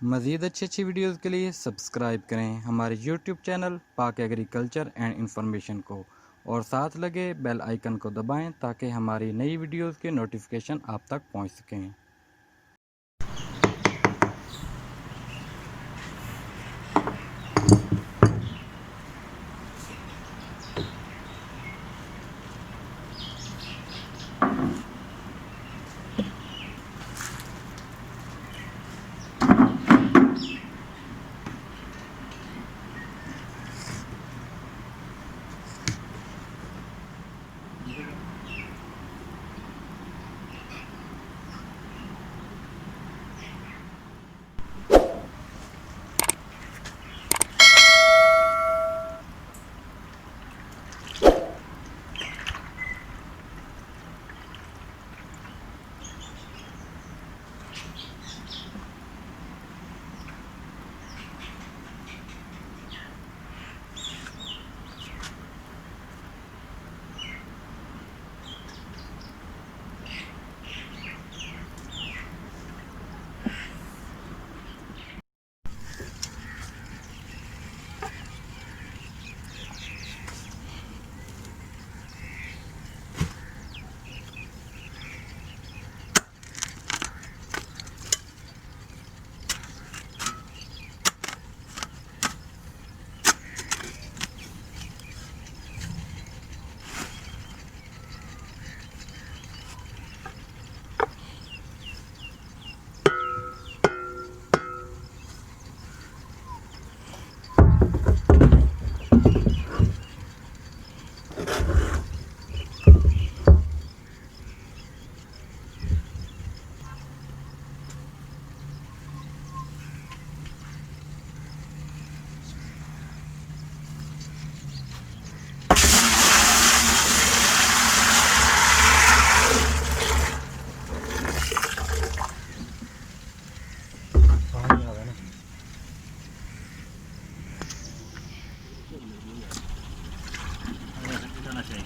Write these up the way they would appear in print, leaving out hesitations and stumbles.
मज़ीद अच्छी वीडियोज़ के लिए सब्सक्राइब करें हमारे यूट्यूब चैनल पाक एग्रीकल्चर एंड इंफॉर्मेशन को, और साथ लगे बेल आइकन को दबाएं ताकि हमारी नई वीडियोज़ के नोटिफिकेशन आप तक पहुंच सकें। कितने लीटर?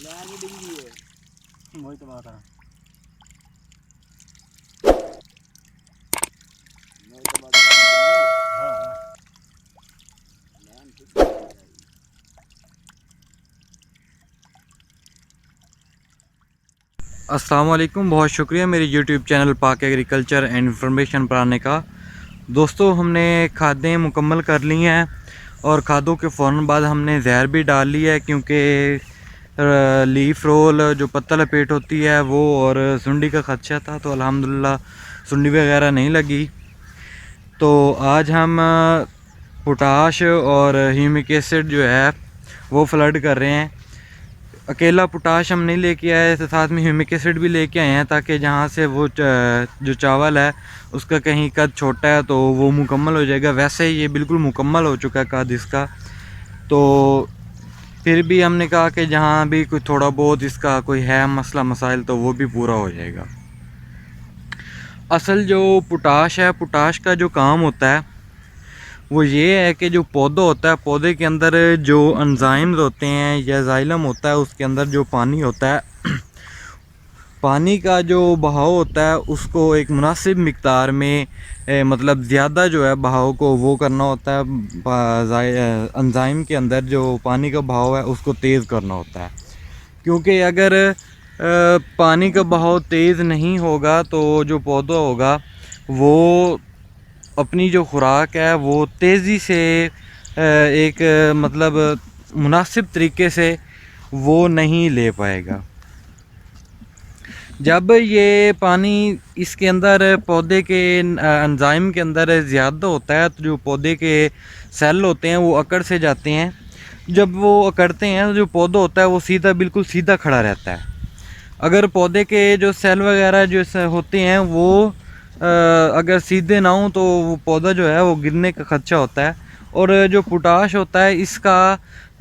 लानी डिंगी है, वही तो बात है। अस्सलाम वालेकुम, बहुत शुक्रिया मेरे यूट्यूब चैनल पाक एग्रीकल्चर एंड इंफॉर्मेशन पर आने का। दोस्तों, हमने खादें मुकम्मल कर ली हैं और खादों के फ़ौरन बाद हमने जहर भी डाल लिया है, क्योंकि लीफ रोल जो पत्ता लपेट होती है वो और सुंडी का खदशा था, तो अल्हम्दुलिल्लाह सुंडी वगैरह नहीं लगी। तो आज हम पोटाश और ह्यूमिक एसिड जो है वो फ्लड कर रहे हैं। अकेला पोटाश हम नहीं लेके आए, तो साथ में ह्यूमिक एसिड भी लेके आए हैं, ताकि जहाँ से वो जो चावल है उसका कहीं कद छोटा है तो वो मुकम्मल हो जाएगा। वैसे ही ये बिल्कुल मुकम्मल हो चुका है कद इसका, तो फिर भी हमने कहा कि जहाँ भी कोई थोड़ा बहुत इसका कोई है मसला मसाइल तो वो भी पूरा हो जाएगा। असल जो पोटाश है, पोटाश का जो काम होता है वो ये है कि जो पौधा होता है, पौधे के अंदर जो एंजाइम्स होते हैं या जाइलम होता है, उसके अंदर जो पानी होता है पानी का जो बहाव होता है उसको एक मुनासिब मिक़दार में मतलब ज़्यादा जो है बहाव को वो करना होता है। एंजाइम के अंदर जो पानी का बहाव है उसको तेज़ करना होता है, क्योंकि अगर पानी का बहाव तेज़ नहीं होगा तो जो पौधा होगा वो अपनी जो खुराक है वो तेज़ी से एक मतलब मुनासिब तरीके से वो नहीं ले पाएगा। जब ये पानी इसके अंदर पौधे के एंजाइम के अंदर ज़्यादा होता है तो जो पौधे के सेल होते हैं वो अकड़ से जाते हैं। जब वो अकड़ते हैं तो जो पौधा होता है वो सीधा बिल्कुल सीधा खड़ा रहता है। अगर पौधे के जो सेल वगैरह जो होते हैं वो अगर सीधे ना हो तो वो पौधा जो है वो गिरने का खदशा होता है। और जो पोटाश होता है इसका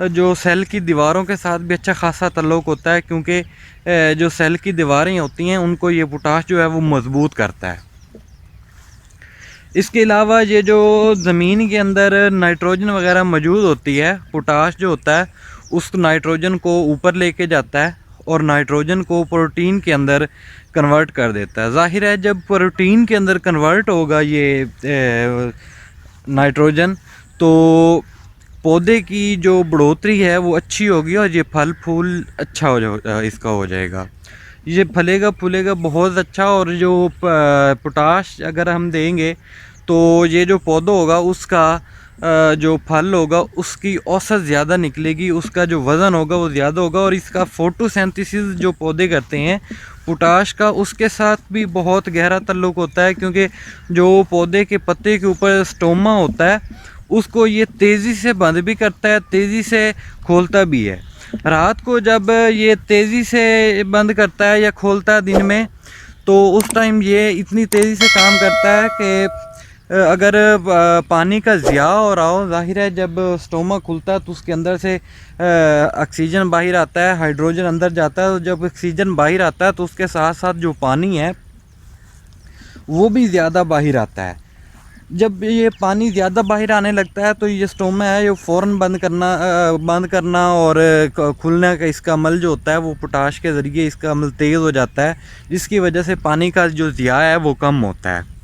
जो सेल की दीवारों के साथ भी अच्छा खासा ताल्लुक़ होता है, क्योंकि जो सेल की दीवारें होती हैं उनको ये पोटाश जो है वो मज़बूत करता है। इसके अलावा ये जो ज़मीन के अंदर नाइट्रोजन वगैरह मौजूद होती है, पोटाश जो होता है उस नाइट्रोजन को ऊपर लेके जाता है और नाइट्रोजन को प्रोटीन के अंदर कन्वर्ट कर देता है। ज़ाहिर है जब प्रोटीन के अंदर कन्वर्ट होगा ये नाइट्रोजन तो पौधे की जो बढ़ोतरी है वो अच्छी होगी और ये फल फूल अच्छा इसका हो जाएगा। ये फलेगा फूलेगा बहुत अच्छा। और जो पोटाश अगर हम देंगे तो ये जो पौधा होगा उसका जो फल होगा उसकी औसत ज़्यादा निकलेगी, उसका जो वज़न होगा वो ज़्यादा होगा। और इसका फोटोसिंथेसिस जो पौधे करते हैं पोटाश का, उसके साथ भी बहुत गहरा ताल्लुक़ होता है, क्योंकि जो पौधे के पत्ते के ऊपर स्टोमा होता है उसको ये तेज़ी से बंद भी करता है, तेज़ी से खोलता भी है। रात को जब ये तेज़ी से बंद करता है या खोलता है दिन में, तो उस टाइम ये इतनी तेज़ी से काम करता है कि अगर पानी का ज़िया हो रहा हो, ज़ाहिर है जब स्टोमा खुलता है तो उसके अंदर से ऑक्सीजन बाहर आता है, हाइड्रोजन अंदर जाता है। तो जब ऑक्सीजन बाहर आता है तो उसके साथ साथ जो पानी है वो भी ज़्यादा बाहर आता है। जब ये पानी ज़्यादा बाहर आने लगता है तो ये स्टोमा है ये फ़ौरन बंद करना और खुलने का इसका अमल जो होता है वो पोटाश के ज़रिए इसका अमल तेज़ हो जाता है, जिसकी वजह से पानी का जो ज़िया है वो कम होता है।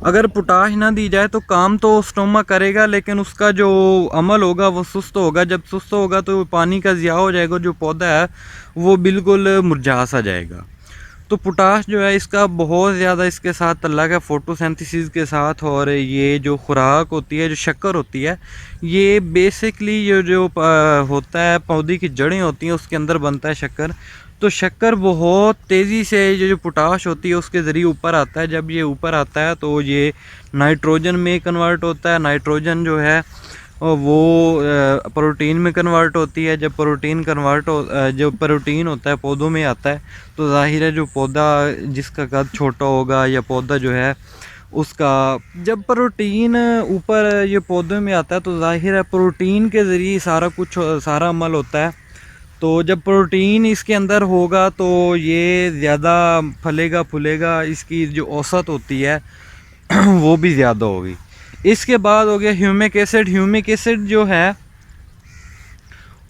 अगर पोटाश ना दी जाए तो काम तो स्टोमा करेगा लेकिन उसका जो अमल होगा वो सुस्त होगा। जब सुस्त होगा तो पानी का ज़िया हो जाएगा, जो पौधा है वो बिल्कुल मुरझा सा जाएगा। तो पोटाश जो है इसका बहुत ज़्यादा इसके साथ ताल्लुक़ है फ़ोटोसिंथेसिस के साथ। और ये जो खुराक होती है, जो शक्कर होती है, ये बेसिकली ये जो होता है पौधे की जड़ें होती हैं उसके अंदर बनता है शक्कर। तो शक्कर बहुत तेज़ी से ये जो पोटाश होती है उसके ज़रिए ऊपर आता है। जब ये ऊपर आता है तो ये नाइट्रोजन में कन्वर्ट होता है। नाइट्रोजन जो है वो प्रोटीन में कन्वर्ट होती है। जब प्रोटीन जो प्रोटीन होता है पौधों में आता है तो ज़ाहिर है जो पौधा जिसका कद छोटा होगा या पौधा जो है उसका, जब प्रोटीन ऊपर ये पौधों में आता है तो ज़ाहिर है प्रोटीन के ज़रिए सारा अमल होता है। तो जब प्रोटीन इसके अंदर होगा तो ये ज़्यादा फलेगा फूलेगा, इसकी जो औसत होती है वो भी ज़्यादा होगी। इसके बाद हो गया ह्यूमिक एसिड। ह्यूमिक एसिड जो है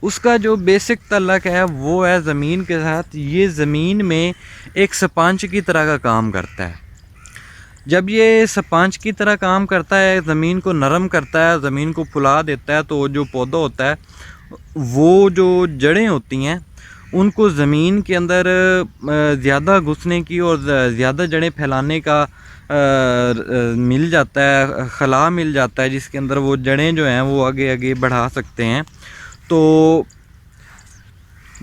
उसका जो बेसिक ताल्लुक़ है वो है ज़मीन के साथ। ये ज़मीन में एक स्पंज की तरह का काम करता है। जब ये स्पंज की तरह काम करता है, ज़मीन को नरम करता है, ज़मीन को फुला देता है, तो जो पौधा होता है वो जो जड़ें होती हैं उनको ज़मीन के अंदर ज़्यादा घुसने की और ज़्यादा जड़ें फैलाने का मिल जाता है, खला मिल जाता है, जिसके अंदर वो जड़ें जो हैं वो आगे आगे बढ़ा सकते हैं। तो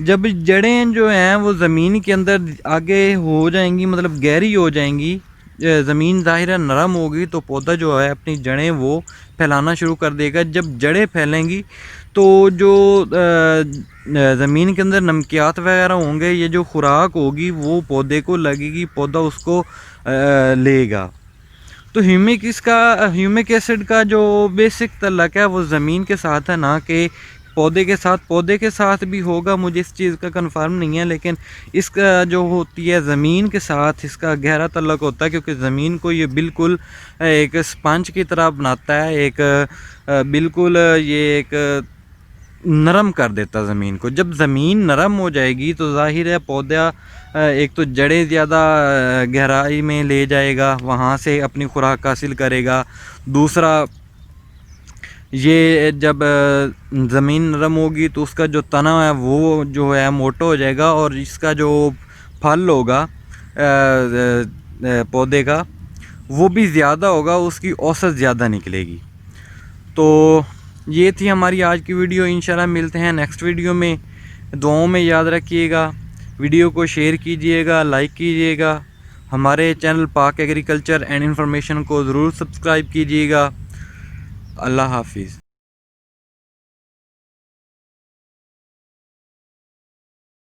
जब जड़ें जो हैं वो ज़मीन के अंदर आगे हो जाएंगी, मतलब गहरी हो जाएंगी, ज़मीन ज़ाहिर है नरम होगी तो पौधा जो है अपनी जड़ें वो फैलाना शुरू कर देगा। जब जड़ें फैलेंगी तो जो ज़मीन के अंदर नमकियात वगैरह होंगे, ये जो खुराक होगी वो पौधे को लगेगी, पौधा उसको लेगा। तो ह्यूमिक एसिड का जो बेसिक ताल्लुक़ है वो ज़मीन के साथ है, ना कि पौधे के साथ। पौधे के साथ भी होगा, मुझे इस चीज़ का कंफर्म नहीं है, लेकिन इसका जो होती है ज़मीन के साथ इसका गहरा ताल्लुक़ होता है, क्योंकि ज़मीन को ये बिल्कुल एक स्पंज की तरह बनाता है, एक बिल्कुल ये एक नरम कर देता ज़मीन को। जब ज़मीन नरम हो जाएगी तो ज़ाहिर है पौधा एक तो जड़ें ज़्यादा गहराई में ले जाएगा, वहाँ से अपनी खुराक हासिल करेगा। दूसरा, ये जब ज़मीन नरम होगी तो उसका जो तना है वो जो है मोटा हो जाएगा और इसका जो फल होगा पौधे का वो भी ज़्यादा होगा, उसकी औसत ज़्यादा निकलेगी। तो ये थी हमारी आज की वीडियो। इंशाल्लाह मिलते हैं नेक्स्ट वीडियो में। दुआओं में याद रखिएगा। वीडियो को शेयर कीजिएगा, लाइक कीजिएगा। हमारे चैनल पाक एग्रीकल्चर एंड इन्फॉर्मेशन को ज़रूर सब्सक्राइब कीजिएगा। अल्लाह हाफिज़।